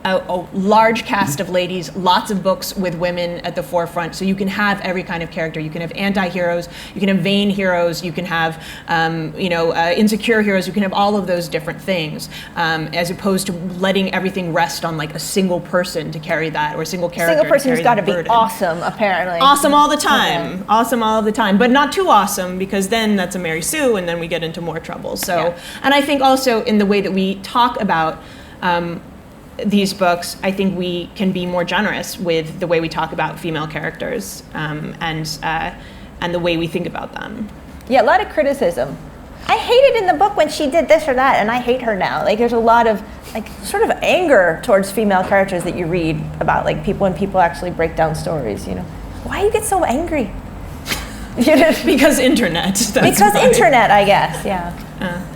a large cast of ladies, lots of books with women at the forefront, so you can have every kind of character. You can have anti-heroes, you can have vain heroes, you can have insecure heroes, you can have all of those different things, as opposed to letting everything rest on like a single person to carry that, or a single character. Single person who's got to be burden. awesome, apparently. Awesome all the time. Okay. Awesome all the time, but not too awesome, because then that's a Mary Sue, and then we get into more trouble. So, and I think also in the way that we talk about these books, I think we can be more generous with the way we talk about female characters and the way we think about them. Yeah, a lot of criticism. I hated in the book when she did this or that, and I hate her now. Like, there's a lot of like sort of anger towards female characters that you read about, like when people actually break down stories. Why do you get so angry? Because internet. Because internet, I guess. Yeah.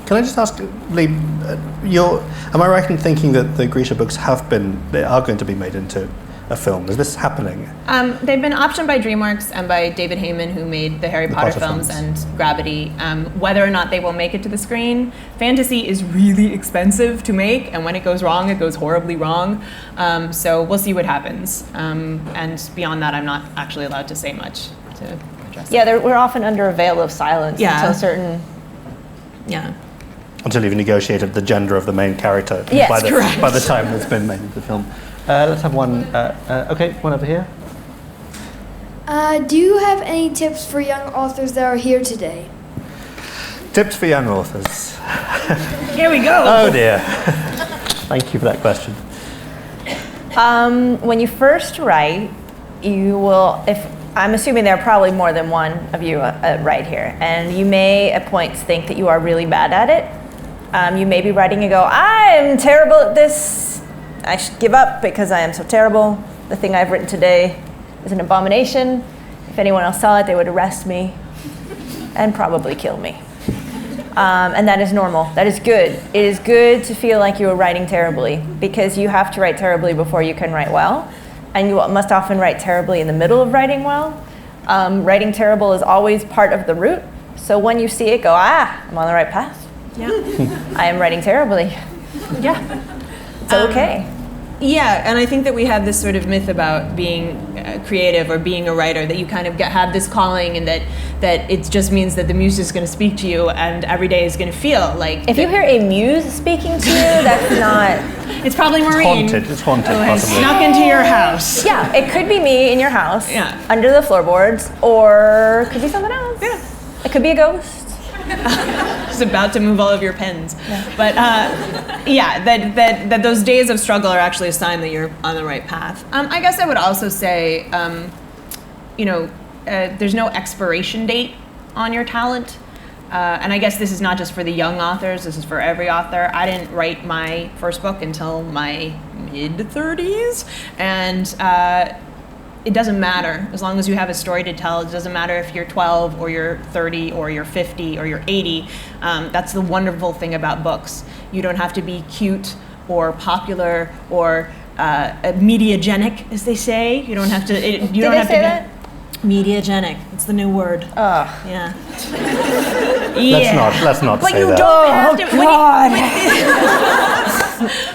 Can I just ask, Leigh, am I right in thinking that the Grisha books they are going to be made into a film? Is this happening? They've been optioned by DreamWorks and by David Heyman, who made the Harry Potter films and Gravity. Whether or not they will make it to the screen, fantasy is really expensive to make, and when it goes wrong, it goes horribly wrong. So we'll see what happens. And beyond that, I'm not actually allowed to say much to address that. We're often under a veil of silence until certain... Yeah. until you've negotiated the gender of the main character by the time it's been made into the film. Let's have one, one over here. Do you have any tips for young authors that are here today? Tips for young authors. Here we go. Oh dear. Thank you for that question. When you first write, you will, I'm assuming there are probably more than one of you right here, and you may at points think that you are really bad at it. You may be writing and go, I'm terrible at this. I should give up because I am so terrible. The thing I've written today is an abomination. If anyone else saw it, they would arrest me and probably kill me. And that is normal. That is good. It is good to feel like you are writing terribly, because you have to write terribly before you can write well. And you must often write terribly in the middle of writing well. Writing terrible is always part of the route. So when you see it, go, I'm on the right path. Yeah. I am writing terribly. Yeah. It's okay. Yeah, and I think that we have this sort of myth about being creative or being a writer, that you kind of have this calling, and that it just means that the muse is going to speak to you and every day is going to feel like... If you hear a muse speaking to you, that's not... It's probably Maureen. It's haunted, who has possibly. snuck into your house. Yeah, it could be me in your house, Yeah. under the floorboards, or it could be someone else. Yeah. It could be a ghost. Just about to move all of your pens. Yeah. But that those days of struggle are actually a sign that you're on the right path. I guess I would also say, there's no expiration date on your talent. And I guess this is not just for the young authors, this is for every author. I didn't write my first book until my mid-30s, and it doesn't matter. As long as you have a story to tell, it doesn't matter if you're 12 or you're 30 or you're 50 or you're 80. That's the wonderful thing about books. You don't have to be cute or popular or mediagenic, as they say. You don't have to. Did they say that? Mediagenic. It's the new word. Oh. Yeah. Let's not but say you that. don't have to.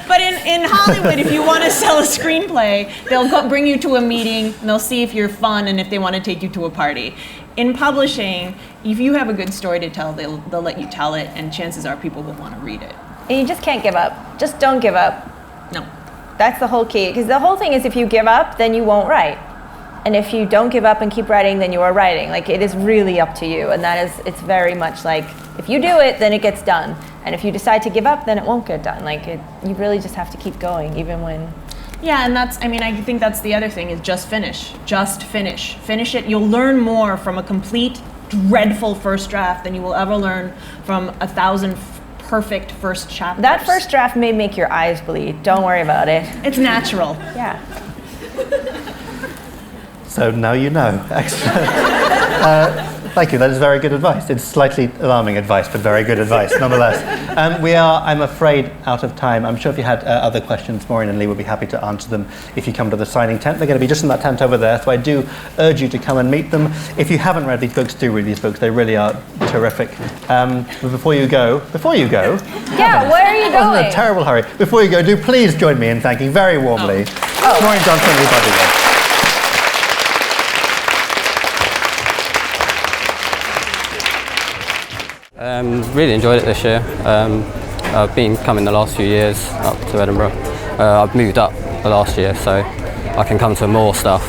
But in Hollywood, if you want to sell a screenplay, they'll bring you to a meeting and they'll see if you're fun and if they want to take you to a party. In publishing, if you have a good story to tell, they'll let you tell it, and chances are people will want to read it. And you just can't give up. Just don't give up. No. That's the whole key. Because the whole thing is, if you give up, then you won't write. And if you don't give up and keep writing, then you are writing. Like, it is really up to you. And it's very much like, if you do it, then it gets done. And if you decide to give up, then it won't get done. You really just have to keep going, even when... Yeah, and I think that's the other thing, is just finish. Just finish. Finish it. You'll learn more from a complete, dreadful first draft than you will ever learn from 1,000 perfect first chapters. That first draft may make your eyes bleed. Don't worry about it. It's natural. Yeah. So now you know. Excellent. Thank you. That is very good advice. It's slightly alarming advice, but very good advice nonetheless. We are, I'm afraid, out of time. I'm sure if you had other questions, Maureen and Leigh would be happy to answer them if you come to the signing tent. They're going to be just in that tent over there, so I do urge you to come and meet them. If you haven't read these books, do read these books. They really are terrific. But before you go... Yeah, where are you I was in going? a terrible hurry. Before you go, do please join me in thanking very warmly Maureen Johnson and Leigh Bardugo. Really enjoyed it this year. I've been coming the last few years up to Edinburgh. I've moved up the last year, so I can come to more stuff.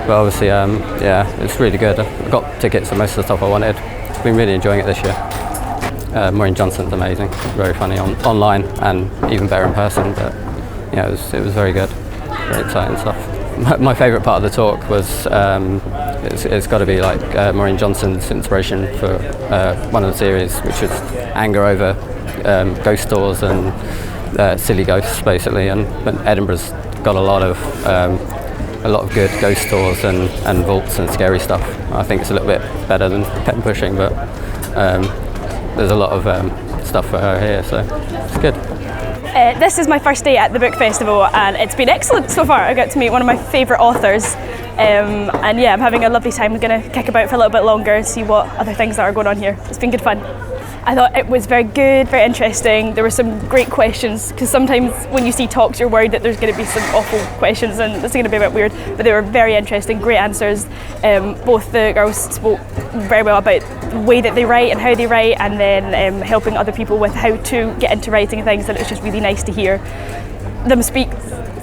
But obviously, it's really good. I've got tickets for most of the stuff I wanted. I've been really enjoying it this year. Maureen Johnson's amazing, very funny online and even better in person. But yeah, it was very good, very exciting stuff. My favourite part of the talk was it's got to be like Maureen Johnson's inspiration for one of the series, which was anger over ghost stores and silly ghosts, basically. And Edinburgh's got a lot of good ghost stores and vaults and scary stuff. I think it's a little bit better than pen pushing, but there's a lot of stuff for her here, so it's good. This is my first day at the book festival and it's been excellent so far. I got to meet one of my favourite authors and yeah, I'm having a lovely time. I'm going to kick about for a little bit longer and see what other things that are going on here. It's been good fun. I thought it was very good, very interesting. There were some great questions, because sometimes when you see talks you're worried that there's going to be some awful questions and it's going to be a bit weird, but they were very interesting, great answers. Both the girls spoke very well about the way that they write and how they write, and then helping other people with how to get into writing things, and it's just really nice to hear them speak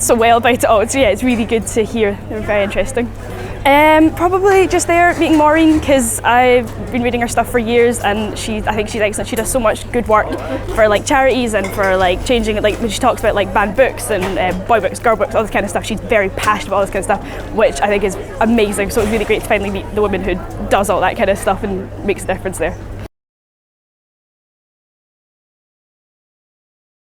so well about it all. So yeah, it's really good to hear. They were very interesting. Probably just there meeting Maureen, because I've been reading her stuff for years and I think she's excellent. She does so much good work for like charities and for like changing it, like when she talks about like banned books and boy books, girl books, all this kind of stuff. She's very passionate about all this kind of stuff, which I think is amazing. So it's really great to finally meet the woman who does all that kind of stuff and makes a difference there.